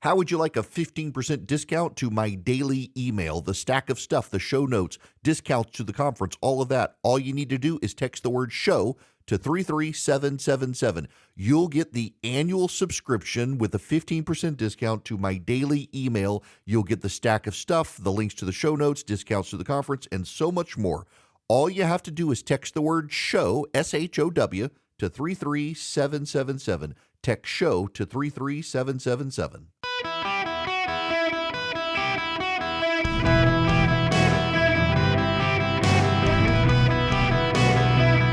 How would you like a 15% discount to my daily email, the stack of stuff, the show notes, discounts to the conference, all of that? All you need to do is text the word show to 33777. You'll get the annual subscription with a 15% discount to my daily email. You'll get the stack of stuff, the links to the show notes, discounts to the conference, and so much more. All you have to do is text the word show, SHOW, to 33777. Text show to 33777.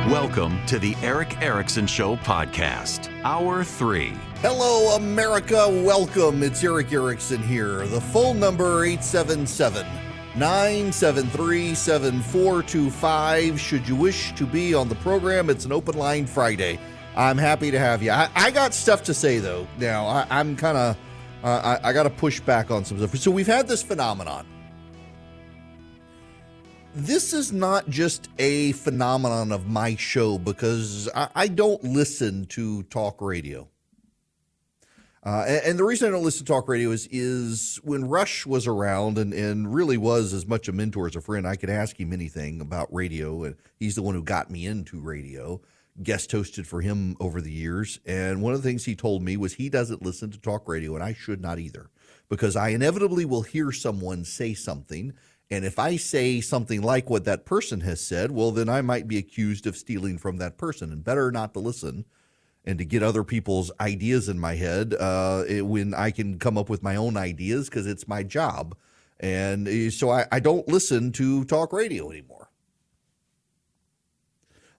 Welcome to the Eric Erickson Show podcast, Hour 3. Hello, America. Welcome. It's Eric Erickson here. The phone number, 877-973-7425. Should you wish to be on the program, it's an open line Friday. I'm happy to have you. I got stuff to say, though. Now, I'm kind of, I got to push back on some stuff. So we've had this phenomenon. This is not just a phenomenon of my show because I don't listen to talk radio. And the reason I don't listen to talk radio is when Rush was around and really was as much a mentor as a friend, I could ask him anything about radio. And he's the one who got me into radio, guest hosted for him over the years. And one of the things he told me was he doesn't listen to talk radio, and I should not either, because I inevitably will hear someone say something. And if I say something like what that person has said, well, then I might be accused of stealing from that person, and better not to listen and to get other people's ideas in my head when I can come up with my own ideas, because it's my job. And so I don't listen to talk radio anymore.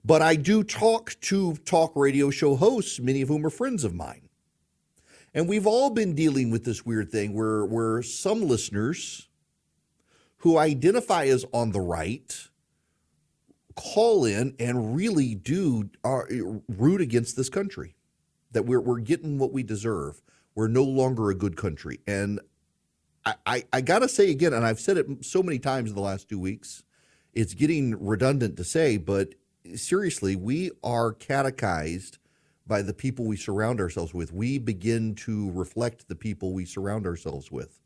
But I do talk to talk radio show hosts, many of whom are friends of mine. And we've all been dealing with this weird thing where some listeners who identify as on the right call in and really do root against this country, that we're getting what we deserve. We're no longer a good country. And I got to say again, and I've said it so many times in the last 2 weeks, it's getting redundant to say, but seriously, we are catechized by the people we surround ourselves with. We begin to reflect the people we surround ourselves with.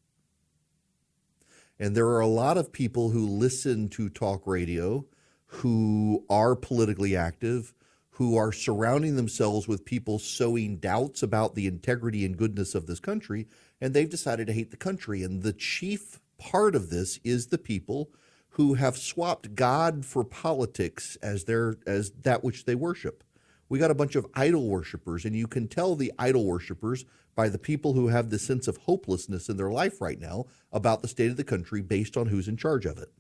And there are a lot of people who listen to talk radio, who are politically active, who are surrounding themselves with people sowing doubts about the integrity and goodness of this country, and they've decided to hate the country. And the chief part of this is the people who have swapped God for politics as that which they worship. We got a bunch of idol worshipers, and you can tell the idol worshipers by the people who have the sense of hopelessness in their life right now about the state of the country based on who's in charge of it.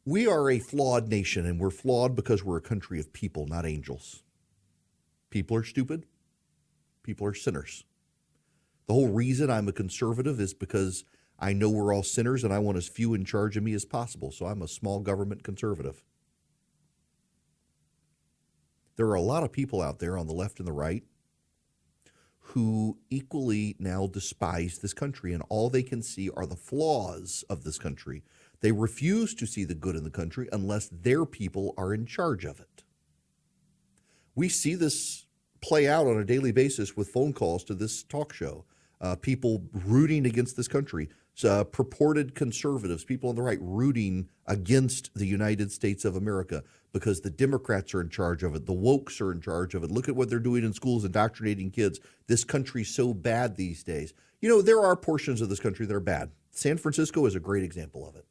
We are a flawed nation, and we're flawed because we're a country of people, not angels. People are stupid. People are sinners. The whole reason I'm a conservative is because I know we're all sinners, and I want as few in charge of me as possible, so I'm a small government conservative. There are a lot of people out there on the left and the right who equally now despise this country, and all they can see are the flaws of this country. They refuse to see the good in the country unless their people are in charge of it. We see this play out on a daily basis with phone calls to this talk show, people rooting against this country, purported conservatives, people on the right rooting against the United States of America because the Democrats are in charge of it. The wokes are in charge of it. Look at what they're doing in schools, indoctrinating kids. This country's so bad these days. You know, there are portions of this country that are bad. San Francisco is a great example of it.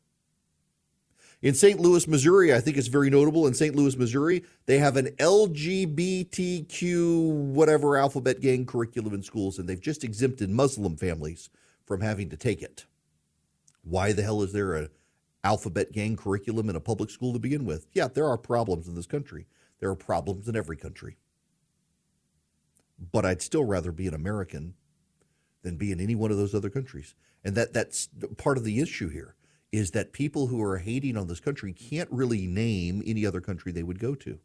In St. Louis, Missouri, I think it's very notable. In St. Louis, Missouri, they have an LGBTQ whatever alphabet gang curriculum in schools, and they've just exempted Muslim families from having to take it. Why the hell is there an alphabet gang curriculum in a public school to begin with? Yeah, there are problems in this country. There are problems in every country. But I'd still rather be an American than be in any one of those other countries. And that's part of the issue here, is that people who are hating on this country can't really name any other country they would go to.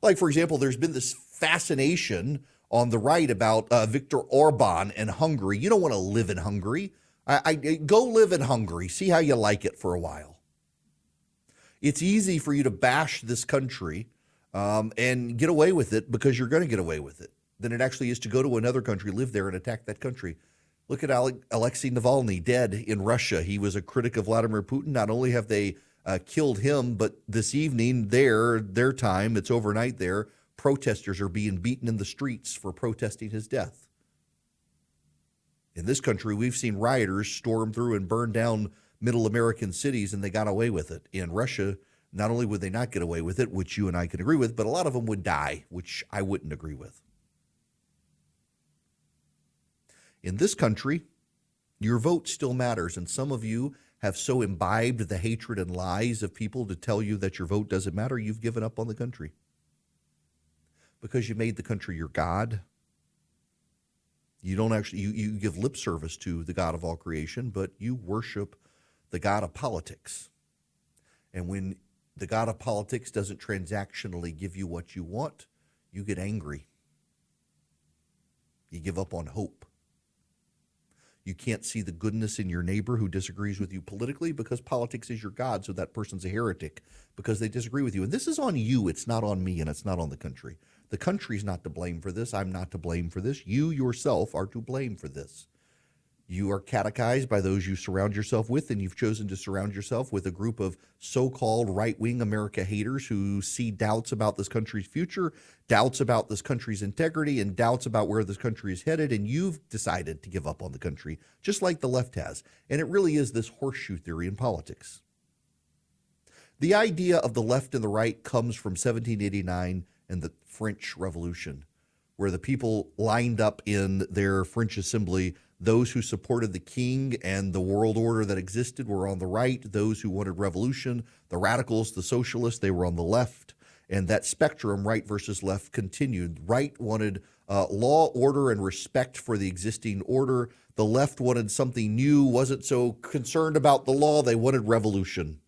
Like, for example, there's been this fascination on the right about Viktor Orban and Hungary. You don't want to live in Hungary. I go live in Hungary. See how you like it for a while. It's easy for you to bash this country and get away with it because you're going to get away with it. than it actually is to go to another country, live there, and attack that country. Look at Alexei Navalny, dead in Russia. He was a critic of Vladimir Putin. Not only have they killed him, but this evening, their time, it's overnight there, protesters are being beaten in the streets for protesting his death. In this country, we've seen rioters storm through and burn down middle American cities, and they got away with it. In Russia, not only would they not get away with it, which you and I can agree with, but a lot of them would die, which I wouldn't agree with. In this country, your vote still matters, and some of you have so imbibed the hatred and lies of people to tell you that your vote doesn't matter, you've given up on the country. Because you made the country your God. You don't actually, you give lip service to the God of all creation, but you worship the God of politics. And when the God of politics doesn't transactionally give you what you want, you get angry. You give up on hope. You can't see the goodness in your neighbor who disagrees with you politically because politics is your God, so that person's a heretic because they disagree with you. And this is on you. It's not on me, and it's not on the country. The country's not to blame for this. I'm not to blame for this. You yourself are to blame for this. You are catechized by those you surround yourself with, and you've chosen to surround yourself with a group of so-called right-wing America haters who see doubts about this country's future, doubts about this country's integrity, and doubts about where this country is headed, and you've decided to give up on the country, just like the left has. And it really is this horseshoe theory in politics. The idea of the left and the right comes from 1789 and the French Revolution, where the people lined up in their French assembly. Those who supported the king and the world order that existed were on the right. Those who wanted revolution, the radicals, the socialists, they were on the left. And that spectrum, right versus left, continued. Right wanted law, order, and respect for the existing order. The left wanted something new, wasn't so concerned about the law. They wanted revolution.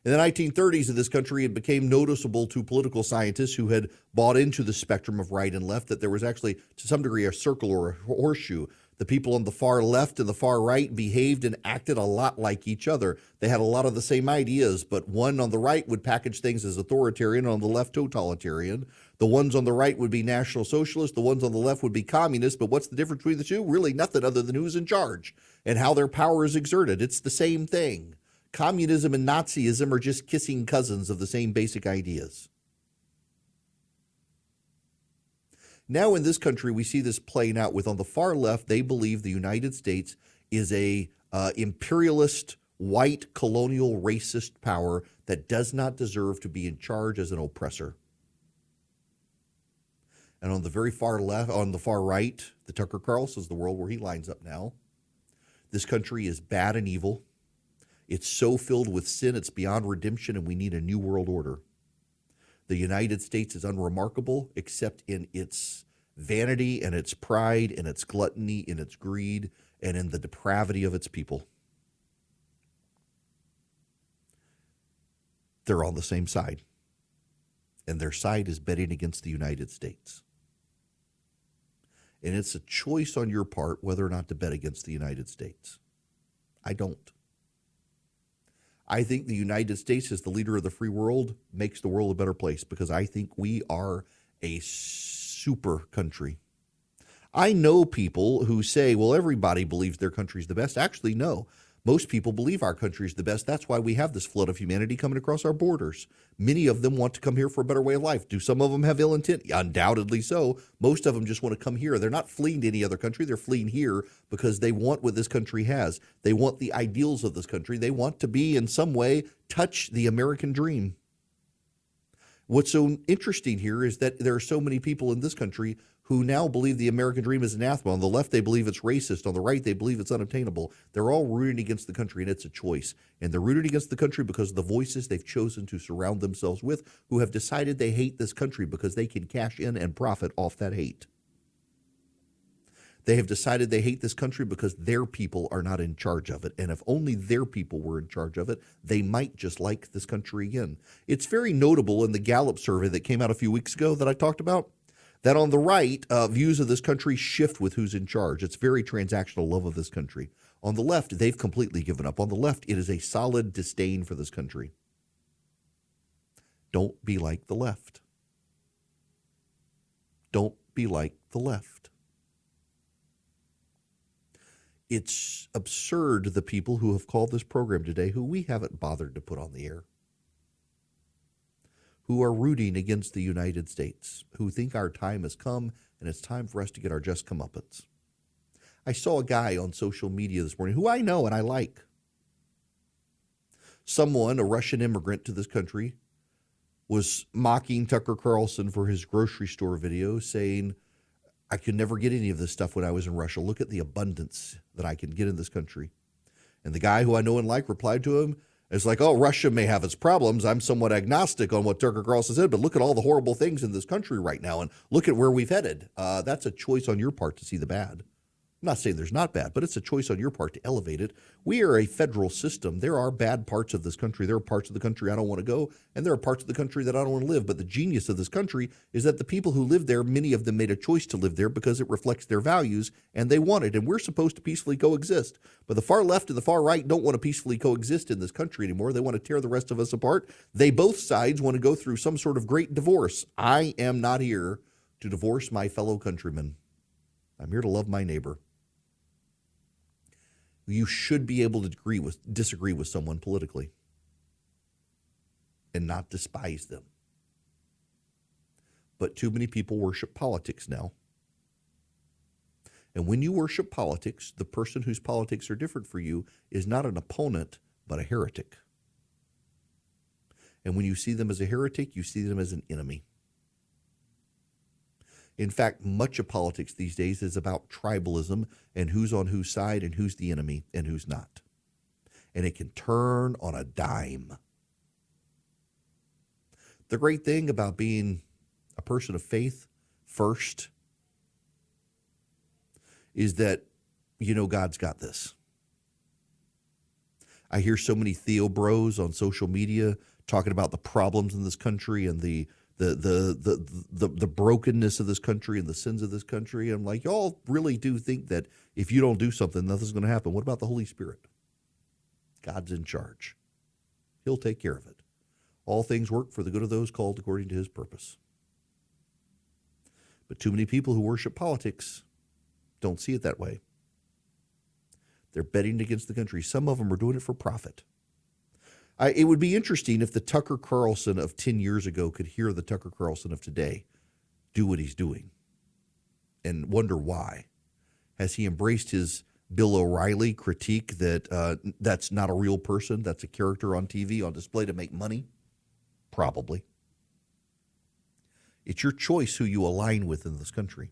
In the 1930s in this country, it became noticeable to political scientists who had bought into the spectrum of right and left that there was actually, to some degree, a circle or a horseshoe. The people on the far left and the far right behaved and acted a lot like each other. They had a lot of the same ideas, but one on the right would package things as authoritarian, on the left totalitarian. The ones on the right would be National Socialist. The ones on the left would be communist. But what's the difference between the two? Really nothing other than who's in charge and how their power is exerted. It's the same thing. Communism and Nazism are just kissing cousins of the same basic ideas. Now in this country, we see this playing out with, on the far left, they believe the United States is a imperialist, white, colonial, racist power that does not deserve to be in charge as an oppressor. And on the very far left, on the far right, the Tucker Carlson's the world where he lines up now. This country is bad and evil. It's so filled with sin, it's beyond redemption, and we need a new world order. The United States is unremarkable except in its vanity and its pride and its gluttony and its greed and in the depravity of its people. They're on the same side, and their side is betting against the United States. And it's a choice on your part whether or not to bet against the United States. I don't. I think the United States, as the leader of the free world, makes the world a better place because I think we are a super country. I know people who say, well, everybody believes their country's the best. Actually, no. Most people believe our country's the best. That's why we have this flood of humanity coming across our borders. Many of them want to come here for a better way of life. Do some of them have ill intent? Undoubtedly so. Most of them just want to come here. They're not fleeing to any other country. They're fleeing here because they want what this country has. They want the ideals of this country. They want to be, in some way, touch the American dream. What's so interesting here is that there are so many people in this country who now believe the American dream is anathema. On the left, they believe it's racist. On the right, they believe it's unobtainable. They're all rooting against the country, and it's a choice. And they're rooting against the country because of the voices they've chosen to surround themselves with, who have decided they hate this country because they can cash in and profit off that hate. They have decided they hate this country because their people are not in charge of it. And if only their people were in charge of it, they might just like this country again. It's very notable in the Gallup survey that came out a few weeks ago that I talked about, that on the right, views of this country shift with who's in charge. It's very transactional love of this country. On the left, they've completely given up. On the left, it is a solid disdain for this country. Don't be like the left. Don't be like the left. It's absurd, the people who have called this program today, who we haven't bothered to put on the air, who are rooting against the United States, who think our time has come and it's time for us to get our just comeuppance. I saw a guy on social media this morning who I know and I like. Someone, a Russian immigrant to this country, was mocking Tucker Carlson for his grocery store video, saying, I could never get any of this stuff when I was in Russia. Look at the abundance that I can get in this country. And the guy who I know and like replied to him, it's like, oh, Russia may have its problems. I'm somewhat agnostic on what Tucker Carlson said, but look at all the horrible things in this country right now, and look at where we've headed. That's a choice on your part to see the bad. I'm not saying there's not bad, but it's a choice on your part to elevate it. We are a federal system. There are bad parts of this country. There are parts of the country I don't want to go, and there are parts of the country that I don't want to live. But the genius of this country is that the people who live there, many of them made a choice to live there because it reflects their values, and they want it, and we're supposed to peacefully coexist. But the far left and the far right don't want to peacefully coexist in this country anymore. They want to tear the rest of us apart. They both sides want to go through some sort of great divorce. I am not here to divorce my fellow countrymen. I'm here to love my neighbor. You should be able to disagree with someone politically and not despise them. But too many people worship politics now. And when you worship politics, the person whose politics are different for you is not an opponent, but a heretic. And when you see them as a heretic, you see them as an enemy. In fact, much of politics these days is about tribalism and who's on whose side and who's the enemy and who's not. And it can turn on a dime. The great thing about being a person of faith first is that you know God's got this. I hear so many Theo bros on social media talking about the problems in this country and the brokenness of this country and the sins of this country. I'm like, y'all really do think that if you don't do something, nothing's going to happen. What about the Holy Spirit? God's in charge. He'll take care of it. All things work for the good of those called according to his purpose. But too many people who worship politics don't see it that way. They're betting against the country. Some of them are doing it for profit. It would be interesting if the Tucker Carlson of 10 years ago could hear the Tucker Carlson of today do what he's doing and wonder why. Has he embraced his Bill O'Reilly critique that that's not a real person, that's a character on TV on display to make money? Probably. It's your choice who you align with in this country.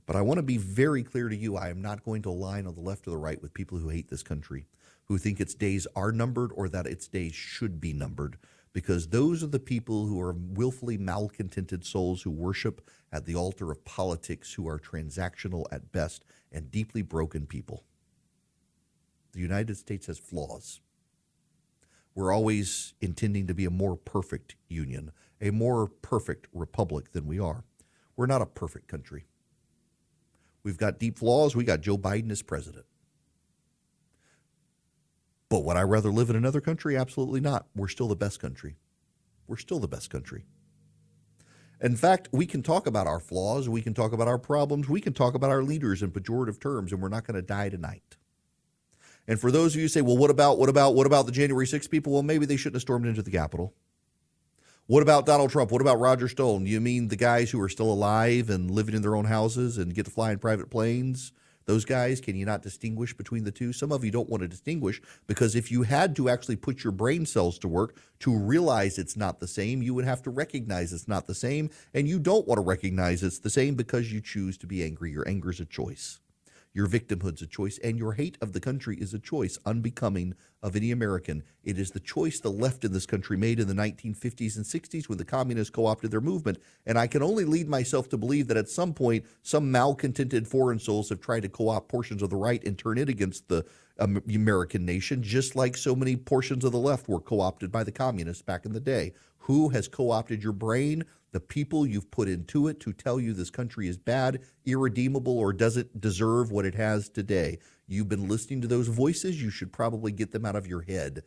But I want to be very clear to you, I am not going to align on the left or the right with people who hate this country, who think its days are numbered or that its days should be numbered, because those are the people who are willfully malcontented souls who worship at the altar of politics, who are transactional at best and deeply broken people. The United States has flaws. We're always intending to be a more perfect union, a more perfect republic than we are. We're not a perfect country. We've got deep flaws. We got Joe Biden as president. But would I rather live in another country? Absolutely not. We're still the best country. We're still the best country. In fact, we can talk about our flaws. We can talk about our problems. We can talk about our leaders in pejorative terms, and we're not going to die tonight. And for those of you who say, well, what about the January 6th people? Well, maybe they shouldn't have stormed into the Capitol. What about Donald Trump? What about Roger Stone? You mean the guys who are still alive and living in their own houses and get to fly in private planes? Those guys, can you not distinguish between the two? Some of you don't want to distinguish because if you had to actually put your brain cells to work to realize it's not the same, you would have to recognize it's not the same, and you don't want to recognize it's the same because you choose to be angry. Your anger is a choice. Your victimhood's a choice, and your hate of the country is a choice unbecoming of any American. It is the choice the left in this country made in the 1950s and 60s when the communists co-opted their movement. And I can only lead myself to believe that at some point, some malcontented foreign souls have tried to co-opt portions of the right and turn it against the American nation, just like so many portions of the left were co-opted by the communists back in the day. Who has co-opted your brain? The people you've put into it to tell you this country is bad, irredeemable, or doesn't deserve what it has today. You've been listening to those voices. You should probably get them out of your head.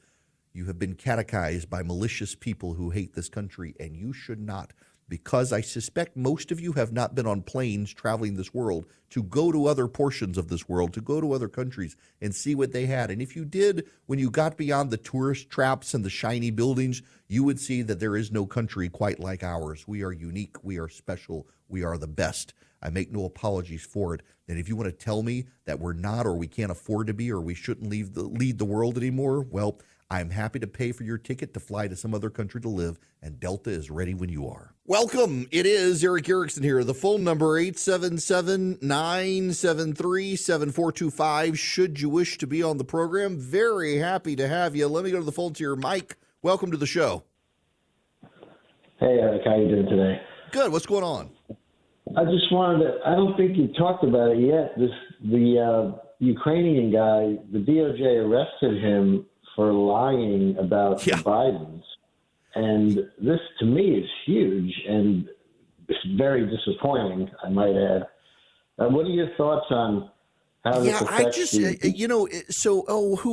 You have been catechized by malicious people who hate this country, and you should not. because I suspect most of you have not been on planes traveling this world to go to other portions of this world, to go to other countries and see what they had. And if you did, when you got beyond the tourist traps and the shiny buildings, you would see that there is no country quite like ours. We are unique. We are special. We are the best. I make no apologies for it. And if you want to tell me that we're not, or we can't afford to be, or we shouldn't lead the world anymore, well, I'm happy to pay for your ticket to fly to some other country to live, and Delta is ready when you are. Welcome. It is Eric Erickson here. The phone number, 877-973-7425. Should you wish to be on the program, very happy to have you. Let me go to the phone here. Mike, welcome to the show. Hey, Eric. How you doing today? Good. What's going on? I just wanted to, I don't think you talked about it yet. The Ukrainian guy, the DOJ arrested him for lying about the Bidens. And this, to me, is huge and it's very disappointing, I might add. What are your thoughts on how this affects who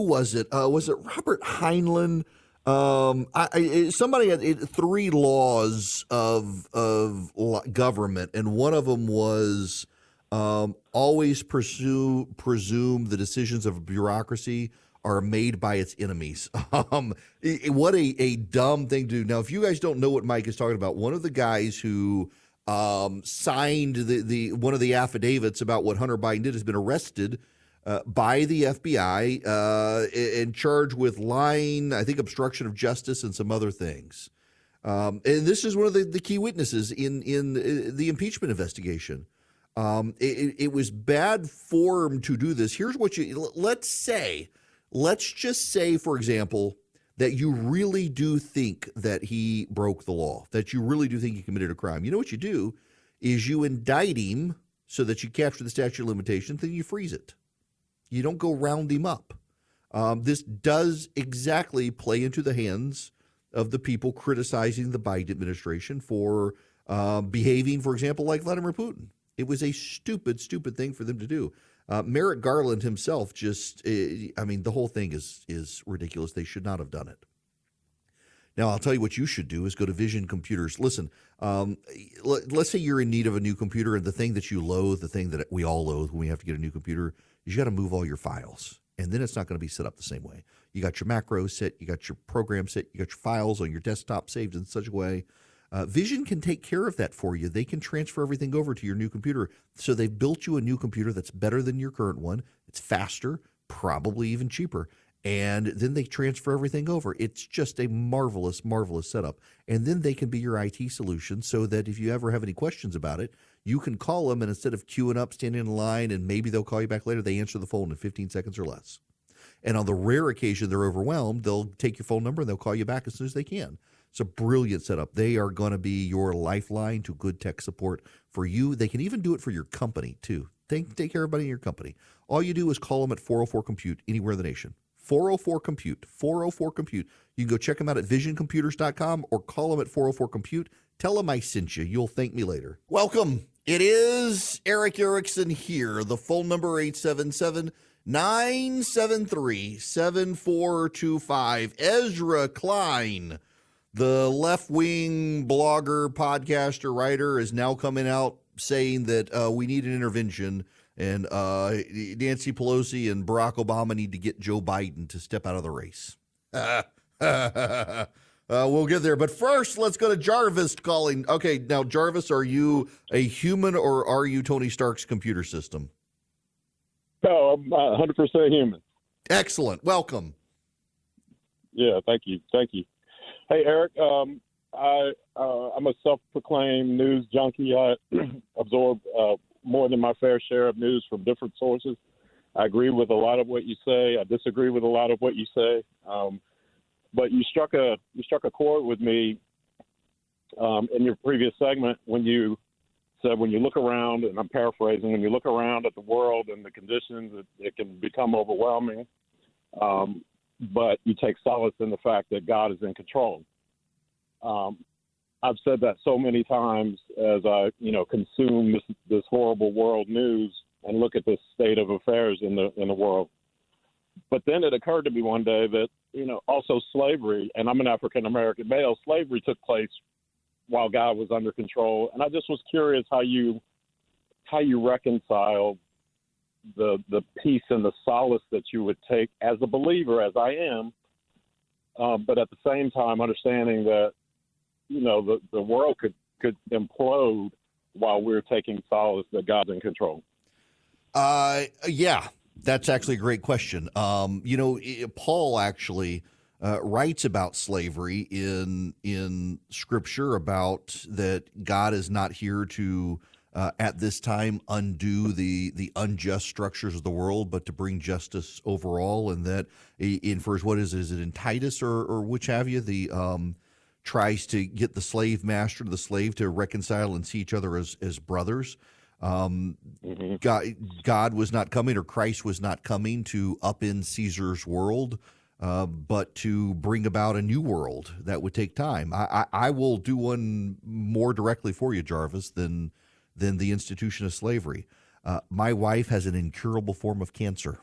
was it? Was it Robert Heinlein? Somebody had 3 laws of government, and one of them was always presume the decisions of a bureaucracy are made by its enemies. What a dumb thing to do. Now, if you guys don't know what Mike is talking about, one of the guys who signed the one of the affidavits about what Hunter Biden did has been arrested by the FBI and charged with lying, I think obstruction of justice and some other things. And this is one of the key witnesses in the impeachment investigation. It was bad form to do this. Here's what let's just say, for example, that you really do think that he broke the law, that you really do think he committed a crime. You know what you do is you indict him so that you capture the statute of limitations, then you freeze it. You don't go round him up. This does exactly play into the hands of the people criticizing the Biden administration for behaving, for example, like Vladimir Putin. It was a stupid, stupid thing for them to do. Merrick Garland himself the whole thing is ridiculous. They should not have done it. Now, I'll tell you what you should do is go to Vision Computers. Listen, let's say you're in need of a new computer, and the thing that you loathe, the thing that we all loathe when we have to get a new computer, is you got to move all your files, and then it's not going to be set up the same way. You got your macros set, you got your program set, you got your files on your desktop saved in such a way. Vision can take care of that for you. They can transfer everything over to your new computer. So they've built you a new computer that's better than your current one. It's faster, probably even cheaper. And then they transfer everything over. It's just a marvelous, marvelous setup. And then they can be your IT solution so that if you ever have any questions about it, you can call them, and instead of queuing up, standing in line, and maybe they'll call you back later, they answer the phone in 15 seconds or less. And on the rare occasion they're overwhelmed, they'll take your phone number and they'll call you back as soon as they can. It's a brilliant setup. They are going to be your lifeline to good tech support for you. They can even do it for your company, too. Take care of everybody in your company. All you do is call them at 404-COMPUTE anywhere in the nation. 404-COMPUTE, 404-COMPUTE. You can go check them out at visioncomputers.com or call them at 404-COMPUTE. Tell them I sent you. You'll thank me later. Welcome. It is Eric Erickson here. The phone number 877-973-7425. Ezra Klein, the left-wing blogger, podcaster, writer, is now coming out saying that we need an intervention, and Nancy Pelosi and Barack Obama need to get Joe Biden to step out of the race. We'll get there. But first, let's go to Jarvis calling. Okay, now, Jarvis, are you a human or are you Tony Stark's computer system? No, I'm 100% human. Excellent. Welcome. Yeah, thank you. Hey, Eric, I'm a self-proclaimed news junkie. I absorb more than my fair share of news from different sources. I agree with a lot of what you say. I disagree with a lot of what you say. But you struck a chord with me in your previous segment when you said when you look around, and I'm paraphrasing, when you look around at the world and the conditions, it can become overwhelming. But you take solace in the fact that God is in control. I've said that so many times as I, consume this horrible world news and look at the state of affairs in the world. But then it occurred to me one day that, also slavery, and I'm an African-American male, slavery took place, while God was under control. And I just was curious how you reconcile the peace and the solace that you would take as a believer, as I am, but at the same time understanding that, the world could implode while we're taking solace that God's in control. Yeah, that's actually a great question. Paul actually writes about slavery in Scripture, about that God is not here to at this time undo the unjust structures of the world, but to bring justice overall. And that in first, what is it in Titus or which have you, the tries to get the slave master to the slave to reconcile and see each other as brothers. God was not coming, or Christ was not coming to upend Caesar's world, but to bring about a new world that would take time. I will do one more directly for you, Jarvis, than the institution of slavery. My wife has an incurable form of cancer.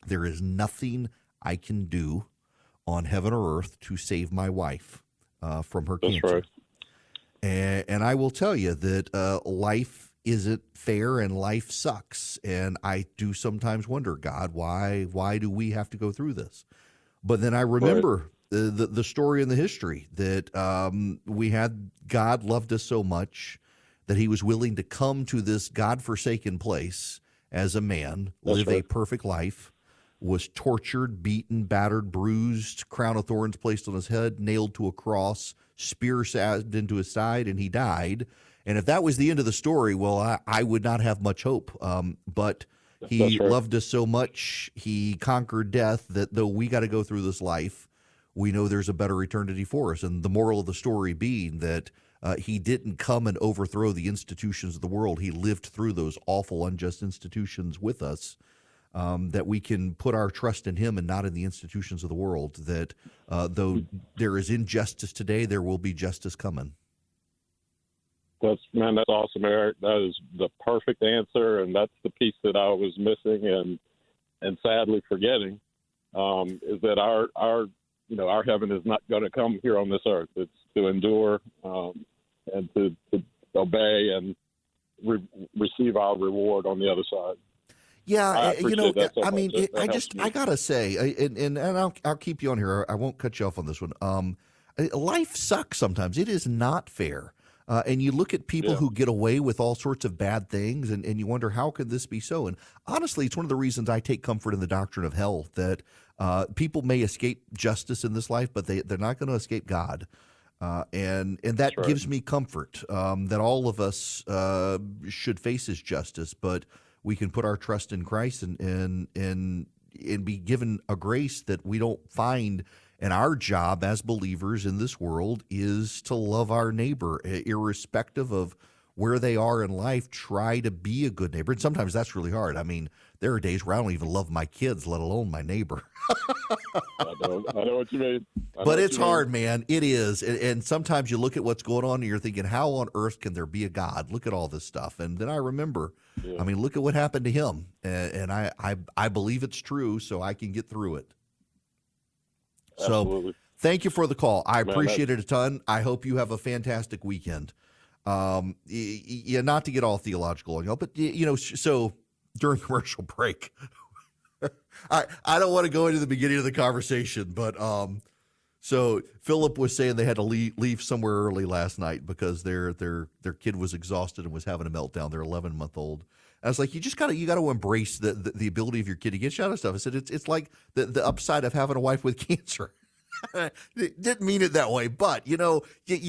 There is nothing I can do on heaven or earth to save my wife from her That's cancer. Right. And I will tell you that life isn't fair and life sucks. And I do sometimes wonder, God, why do we have to go through this? But then I remember the story in the history that we had. God loved us so much that he was willing to come to this God-forsaken place as a man, live a perfect life, was tortured, beaten, battered, bruised, crown of thorns placed on his head, nailed to a cross, spear stabbed into his side, and he died. And if that was the end of the story, well, I would not have much hope. But he loved us so much, he conquered death, that though we got to go through this life, we know there's a better eternity for us. And the moral of the story being that he didn't come and overthrow the institutions of the world. He lived through those awful, unjust institutions with us, that we can put our trust in him and not in the institutions of the world, that though there is injustice today, there will be justice coming. That's awesome, Eric. That is the perfect answer, and that's the piece that I was missing and sadly forgetting, is that our heaven is not going to come here on this earth. It's to endure and to obey and receive our reward on the other side. Yeah, I gotta say, and I'll keep you on here. I won't cut you off on this one. Life sucks sometimes. It is not fair. And you look at people who get away with all sorts of bad things, and you wonder, how could this be so? And honestly, it's one of the reasons I take comfort in the doctrine of hell, that people may escape justice in this life, but they're not going to escape God. And that gives me comfort, that all of us should face his justice, but we can put our trust in Christ and be given a grace that we don't find. And our job as believers in this world is to love our neighbor, irrespective of where they are in life. Try to be a good neighbor. And sometimes that's really hard. I mean, there are days where I don't even love my kids, let alone my neighbor. I know what you mean. But it's hard, man. It is. And sometimes you look at what's going on and you're thinking, how on earth can there be a God? Look at all this stuff. And then I remember, look at what happened to him. And I believe it's true, so I can get through it. Absolutely. So thank you for the call. I appreciate it a ton. I hope you have a fantastic weekend. Not to get all theological, but so during commercial break, I don't want to go into the beginning of the conversation, but so Philip was saying they had to leave somewhere early last night because their kid was exhausted and was having a meltdown. They're 11-month-old. I was like, you got to embrace the ability of your kid to get shot and stuff. I said it's like the upside of having a wife with cancer. Didn't mean it that way, but you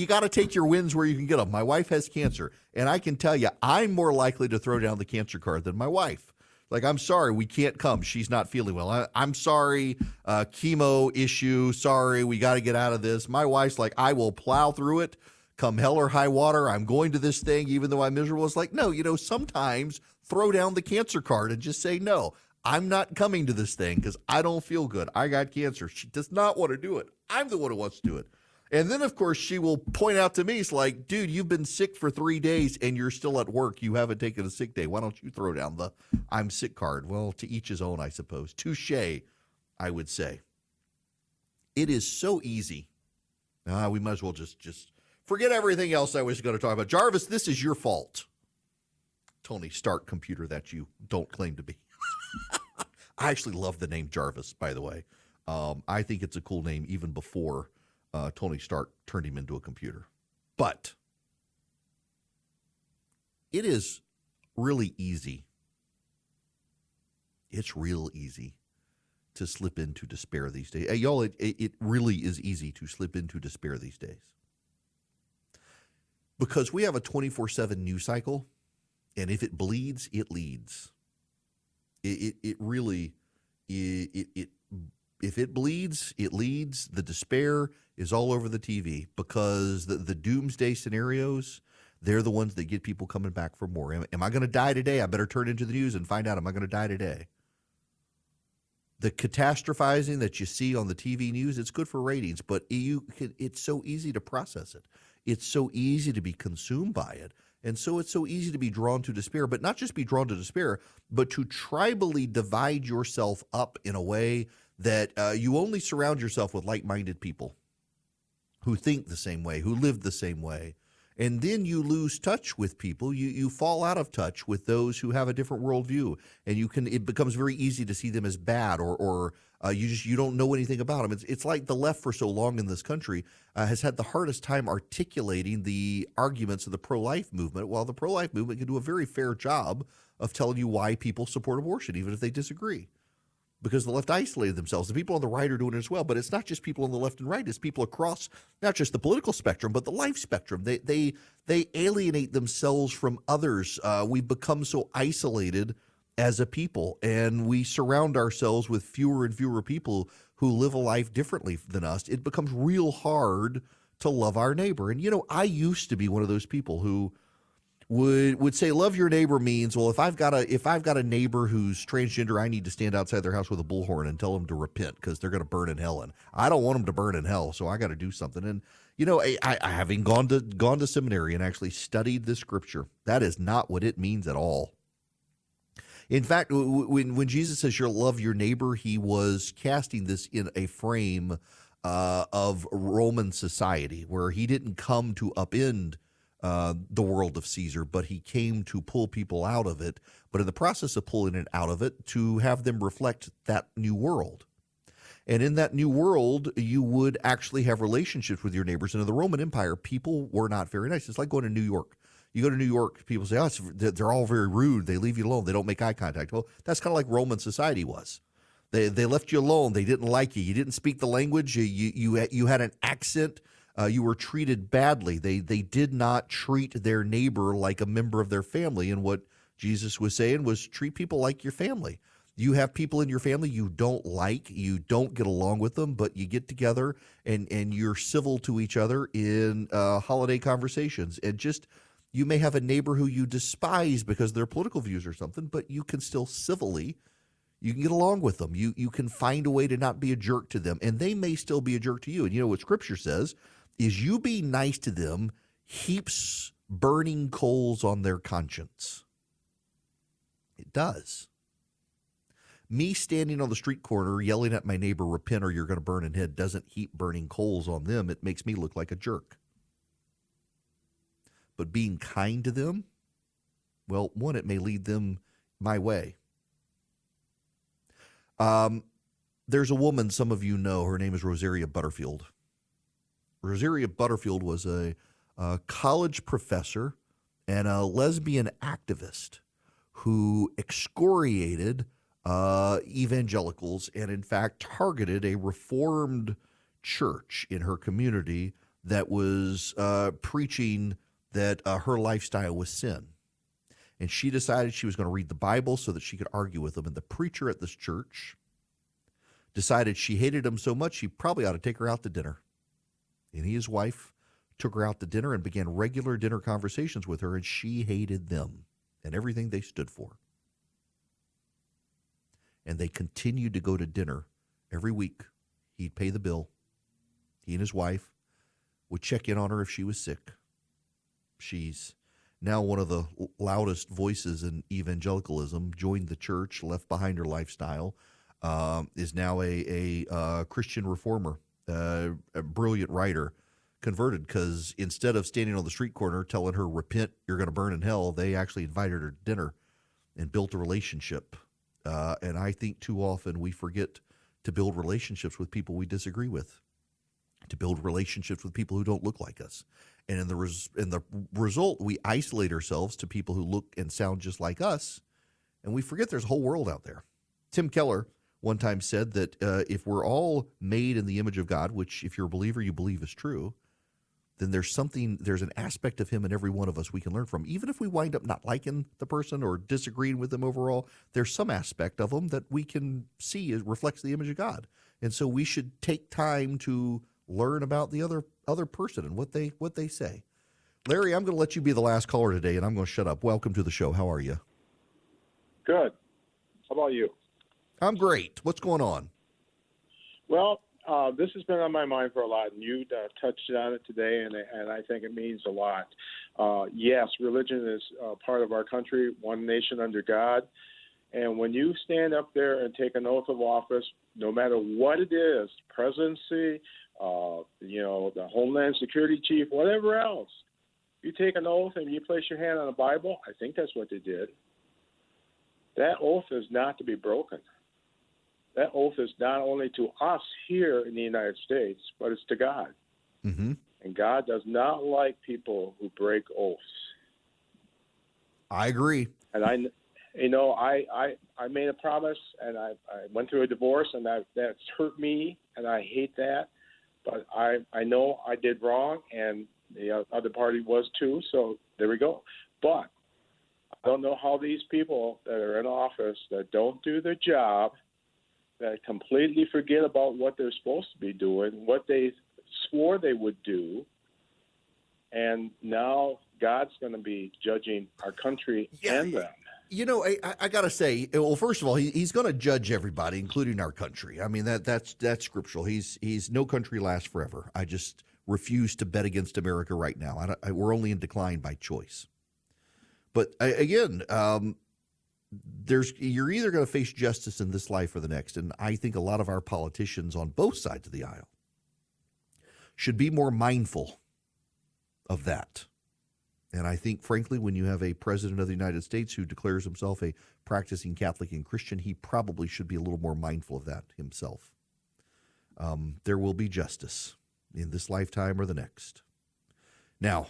got to take your wins where you can get them. My wife has cancer, and I can tell you, I'm more likely to throw down the cancer card than my wife. Like, I'm sorry, we can't come. She's not feeling well. I'm sorry, chemo issue. Sorry, we got to get out of this. My wife's like, I will plow through it. Come hell or high water, I'm going to this thing, even though I'm miserable. It's like, no, sometimes throw down the cancer card and just say, no, I'm not coming to this thing because I don't feel good. I got cancer. She does not want to do it. I'm the one who wants to do it. And then, of course, she will point out to me, it's like, dude, you've been sick for 3 days and you're still at work. You haven't taken a sick day. Why don't you throw down the I'm sick card? Well, to each his own, I suppose. Touche, I would say. It is so easy. We might as well just Forget everything else I was going to talk about. Jarvis, this is your fault. Tony Stark computer that you don't claim to be. I actually love the name Jarvis, by the way. I think it's a cool name even before Tony Stark turned him into a computer. But it is really easy. It's real easy to slip into despair these days. Hey, y'all, it really is easy to slip into despair these days. Because we have a 24/7 news cycle, and if it bleeds, it leads. It really, if it bleeds, it leads. The despair is all over the TV because the doomsday scenarios, they're the ones that get people coming back for more. Am I going to die today? I better turn into the news and find out, am I going to die today? The catastrophizing that you see on the TV news, it's good for ratings, but it's so easy to process it. It's so easy to be consumed by it. And so it's so easy to be drawn to despair, but not just be drawn to despair, but to tribally divide yourself up in a way that you only surround yourself with like-minded people who think the same way, who live the same way. And then you lose touch with people. You fall out of touch with those who have a different worldview, and it becomes very easy to see them as bad, or you don't know anything about them. It's like the left for so long in this country has had the hardest time articulating the arguments of the pro-life movement, while the pro-life movement can do a very fair job of telling you why people support abortion, even if they disagree. Because the left isolated themselves. The people on the right are doing it as well, but it's not just people on the left and right. It's people across not just the political spectrum, but the life spectrum. They alienate themselves from others. We've become so isolated as a people, and we surround ourselves with fewer and fewer people who live a life differently than us. It becomes real hard to love our neighbor. And, I used to be one of those people who would say love your neighbor means, well, if I've got a neighbor who's transgender, I need to stand outside their house with a bullhorn and tell them to repent because they're going to burn in hell, and I don't want them to burn in hell, so I got to do something. And I having gone to seminary and actually studied the scripture, that is not what it means at all. In fact, when Jesus says you'll love your neighbor, he was casting this in a frame of Roman society where he didn't come to upend the world of Caesar, but he came to pull people out of it, but in the process of pulling it out of it, to have them reflect that new world. And in that new world, you would actually have relationships with your neighbors. And in the Roman Empire, people were not very nice. It's like going to New York. You go to New York, people say, they're all very rude. They leave you alone. They don't make eye contact. Well, that's kind of like Roman society was. They left you alone. They didn't like you. You didn't speak the language. You had an accent. You were treated badly. They did not treat their neighbor like a member of their family. And what Jesus was saying was treat people like your family. You have people in your family you don't like, you don't get along with them, but you get together and you're civil to each other in holiday conversations. And just, you may have a neighbor who you despise because of their political views or something, but you can still civilly, you can get along with them. You can find a way to not be a jerk to them, and they may still be a jerk to you. And you know what Scripture says is you be nice to them heaps burning coals on their conscience. It does. Me standing on the street corner yelling at my neighbor, repent or you're going to burn in hell, doesn't heap burning coals on them. It makes me look like a jerk. But being kind to them, well, one, it may lead them my way. There's a woman some of you know. Her name is Rosaria Butterfield. Rosaria Butterfield was a college professor and a lesbian activist who excoriated evangelicals and, in fact, targeted a Reformed church in her community that was preaching that her lifestyle was sin. And she decided she was going to read the Bible so that she could argue with them. And the preacher at this church decided she hated him so much he probably ought to take her out to dinner. And he, his wife, took her out to dinner and began regular dinner conversations with her, and she hated them and everything they stood for. And they continued to go to dinner every week. He'd pay the bill. He and his wife would check in on her if she was sick. She's now one of the loudest voices in evangelicalism, joined the church, left behind her lifestyle, is now a Christian reformer, a brilliant writer, converted because instead of standing on the street corner telling her, repent, you're going to burn in hell, they actually invited her to dinner and built a relationship. And I think too often we forget to build relationships with people we disagree with, to build relationships with people who don't look like us. And in the result, we isolate ourselves to people who look and sound just like us, and we forget there's a whole world out there. Tim Keller one time said that if we're all made in the image of God, which if you're a believer, you believe is true, then there's an aspect of him in every one of us we can learn from. Even if we wind up not liking the person or disagreeing with them overall, there's some aspect of them that we can see it reflects the image of God. And so we should take time to learn about the other person and what they say. Larry, I'm going to let you be the last caller today, and I'm going to shut up. Welcome to the show. How are you? Good. How about you? I'm great. What's going on? Well, this has been on my mind for a lot, and you touched on it today, and I think it means a lot. Yes, religion is part of our country, one nation under God. And when you stand up there and take an oath of office, no matter what it is, presidency, the Homeland Security chief, whatever else, you take an oath and you place your hand on a Bible, I think that's what they did. That oath is not to be broken. That oath is not only to us here in the United States, but it's to God. Mm-hmm. And God does not like people who break oaths. I agree. And I made a promise, and I went through a divorce, and that's hurt me, and I hate that. But I know I did wrong, and the other party was too, so there we go. But I don't know how these people that are in office that don't do their job, that completely forget about what they're supposed to be doing, what they swore they would do, and now God's going to be judging our country and them. You know, I got to say, well, first of all, he's going to judge everybody, including our country. I mean, that's scriptural. He's no country lasts forever. I just refuse to bet against America right now. We're only in decline by choice. But again, you're either going to face justice in this life or the next, and I think a lot of our politicians on both sides of the aisle should be more mindful of that. And I think, frankly, when you have a president of the United States who declares himself a practicing Catholic and Christian, he probably should be a little more mindful of that himself. There will be justice in this lifetime or the next. Now,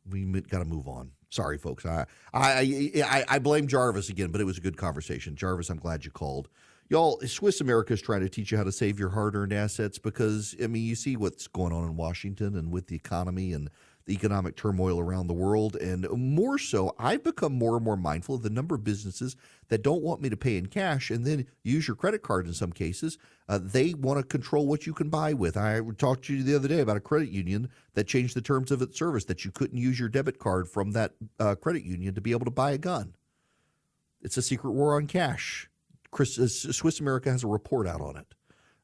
we got to move on. Sorry, folks. I blame Jarvis again, but it was a good conversation. Jarvis, I'm glad you called. Y'all, Swiss America is trying to teach you how to save your hard-earned assets because, I mean, you see what's going on in Washington and with the economy and the economic turmoil around the world. And more so, I've become more and more mindful of the number of businesses that don't want me to pay in cash and then use your credit card in some cases. They want to control what you can buy with. I talked to you the other day about a credit union that changed the terms of its service, that you couldn't use your debit card from that credit union to be able to buy a gun. It's a secret war on cash. Swiss America has a report out on it.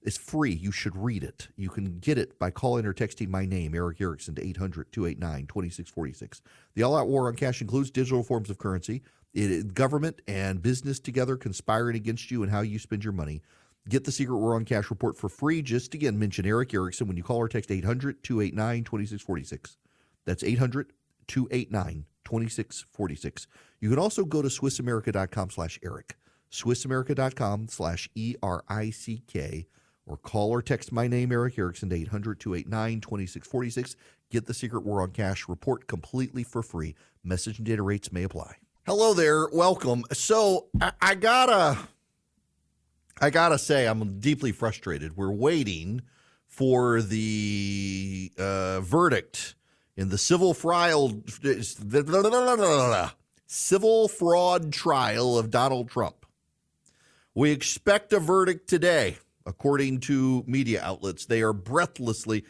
It's free. You should read it. You can get it by calling or texting my name, Eric Erickson, to 800-289-2646. The all-out war on cash includes digital forms of currency, government and business together conspiring against you and how you spend your money. Get the Secret War on Cash report for free. Just, again, mention Eric Erickson when you call or text 800-289-2646. That's 800-289-2646. You can also go to SwissAmerica.com/Eric. SwissAmerica.com/ERICK, or call or text my name, Eric Erickson, to 800-289-2646. Get the Secret War on Cash report completely for free. Message and data rates may apply. Hello there. Welcome. So I gotta say I'm deeply frustrated. We're waiting for the verdict in the civil fraud trial of Donald Trump. We expect a verdict today, according to media outlets. They are breathlessly,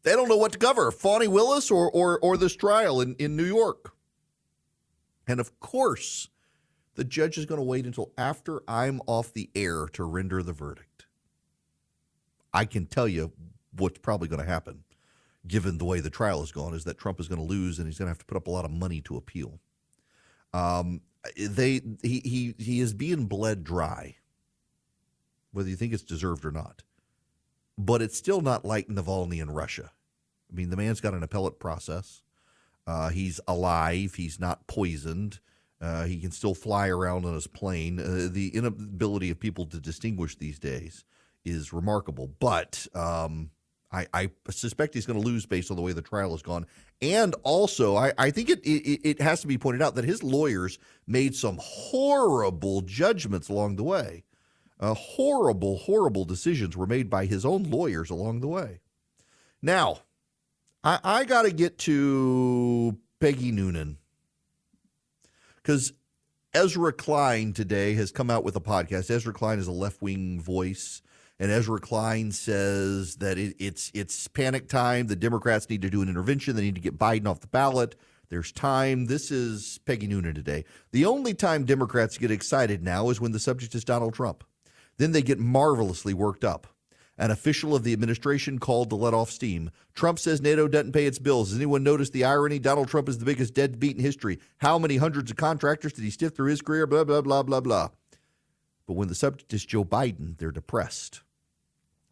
they don't know what to cover, Fani Willis or this trial in New York. And of course, the judge is going to wait until after I'm off the air to render the verdict. I can tell you what's probably going to happen, given the way the trial is going, is that Trump is going to lose and he's going to have to put up a lot of money to appeal. He is being bled dry, whether you think it's deserved or not. but it's still not like Navalny in Russia. I mean, the man's got an appellate process. He's alive. He's not poisoned. He can still fly around on his plane. The inability of people to distinguish these days is remarkable. But I suspect he's going to lose based on the way the trial has gone. And also, I think it has to be pointed out that his lawyers made some horrible judgments along the way. Horrible, horrible decisions were made by his own lawyers along the way. Now, I got to get to Peggy Noonan, because Ezra Klein today has come out with a podcast. Ezra Klein is a left-wing voice, and Ezra Klein says that it's panic time. The Democrats need to do an intervention. They need to get Biden off the ballot. There's time. This is Peggy Noonan today. The only time Democrats get excited now is when the subject is Donald Trump. Then they get marvelously worked up. An official of the administration called to let off steam. Trump says NATO doesn't pay its bills. Has anyone noticed the irony? Donald Trump is the biggest deadbeat in history. How many hundreds of contractors did he stiff through his career? Blah, blah, blah, blah, blah. But when the subject is Joe Biden, they're depressed.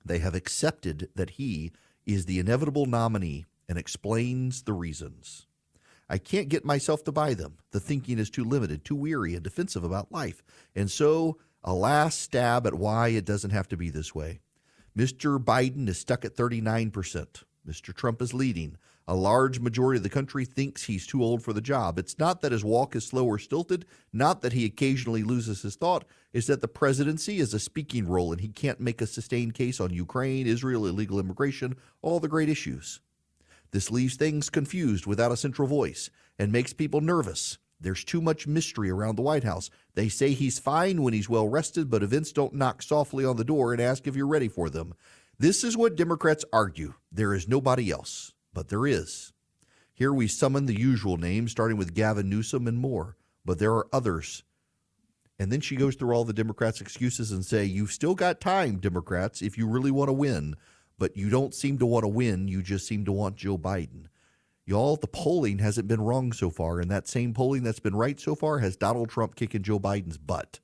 They have accepted that he is the inevitable nominee and explains the reasons. I can't get myself to buy them. The thinking is too limited, too weary, and defensive about life. And so, a last stab at why it doesn't have to be this way. Mr. Biden is stuck at 39%. Mr. Trump is leading. A large majority of the country thinks he's too old for the job. It's not that his walk is slow or stilted, not that he occasionally loses his thought. It's that the presidency is a speaking role and he can't make a sustained case on Ukraine, Israel, illegal immigration, all the great issues. This leaves things confused without a central voice and makes people nervous. There's too much mystery around the White House. They say he's fine when he's well rested, but events don't knock softly on the door and ask if you're ready for them. This is what Democrats argue. There is nobody else, but there is. Here we summon the usual names, starting with Gavin Newsom and more, but there are others. And then she goes through all the Democrats' excuses and say, you've still got time, Democrats, if you really want to win, but you don't seem to want to win. You just seem to want Joe Biden. Y'all, the polling hasn't been wrong so far, and that same polling that's been right so far has Donald Trump kicking Joe Biden's butt.